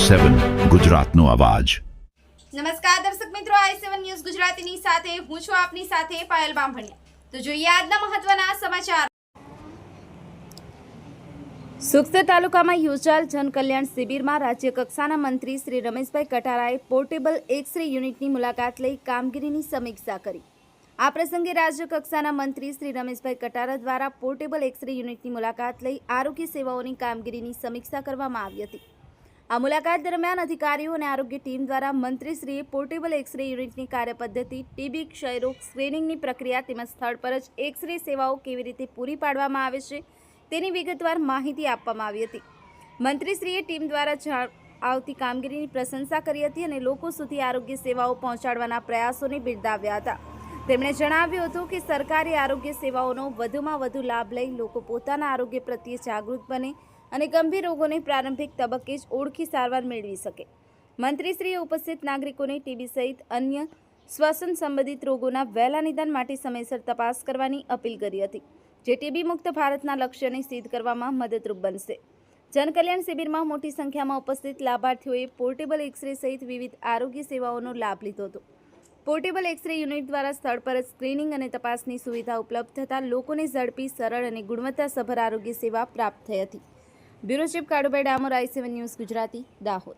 i7 ગુજરાતનો અવાજ। નમસ્કાર દર્શક મિત્રો, i7 ન્યૂઝ ગુજરાતીની સાથે હું છું આપની સાથે પાયલ બામભણિયા। તો જોઈએ આજના મહત્વના સમાચાર। સુખસર તાલુકામાં યોજાયેલ જનકલ્યાણ શિબિરમાં રાજ્ય કક્ષાના મંત્રી શ્રી રમેશભાઈ કટારાએ પોર્ટેબલ એક્સ-રે યુનિટની મુલાકાત લઈ કામગીરીની સમીક્ષા કરી। આ પ્રસંગે રાજ્ય કક્ષાના મંત્રી શ્રી રમેશભાઈ કટારા દ્વારા પોર્ટેબલ એક્સ-રે યુનિટની મુલાકાત લઈ આરોગ્ય સેવાઓની કામગીરીની સમીક્ષા કરવામાં આવી હતી। આ મુલાકાત દરમિયાન અધિકારીઓ અને આરોગ્ય ટીમ દ્વારા મંત્રીશ્રીએ પોર્ટેબલ એક્સ-રે યુનિટની કાર્યપદ્ધતિ, ટીબી, ક્ષયરોગ સ્ક્રીનિંગની પ્રક્રિયા તેમજ સ્થળ પર જ એક્સ-રે સેવાઓ કેવી રીતે પૂરી પાડવામાં આવે છે તેની વિગતવાર માહિતી આપવામાં આવી હતી। મંત્રીશ્રીએ ટીમ દ્વારા આવતી કામગીરીની પ્રશંસા કરી હતી અને લોકો સુધી આરોગ્ય સેવાઓ પહોંચાડવાના પ્રયાસોને બિરદાવ્યા હતા। તેમણે જણાવ્યું હતું કે સરકારી આરોગ્ય સેવાઓનો વધુમાં વધુ લાભ લઈ લોકો પોતાના આરોગ્ય પ્રત્યે જાગૃત બને અને ગંભીર રોગોને પ્રારંભિક તબક્કે જ ઓળખી સારવાર મેળવી શકે। મંત્રીશ્રીએ ઉપસ્થિત નાગરિકોને ટીબી સહિત અન્ય શ્વસન સંબંધિત રોગોના વહેલા નિદાન માટે સમયસર તપાસ કરવાની અપીલ કરી હતી, જે ટીબી મુક્ત ભારતના લક્ષ્યને સિદ્ધ કરવામાં મદદરૂપ બનશે। જનકલ્યાણ શિબિરમાં મોટી સંખ્યામાં ઉપસ્થિત લાભાર્થીઓએ પોર્ટેબલ એક્સ-રે સહિત વિવિધ આરોગ્ય સેવાઓનો લાભ લીધો હતો। પોર્ટેબલ એક્સ-રે યુનિટ દ્વારા સ્થળ પર જ સ્ક્રીનિંગ અને તપાસની સુવિધા ઉપલબ્ધ થતાં લોકોને ઝડપી, સરળ અને ગુણવત્તાસભર આરોગ્ય સેવા પ્રાપ્ત થઈ હતી। Bureau chief Kalubhai Damor, i7 news Gujarati, Dahod.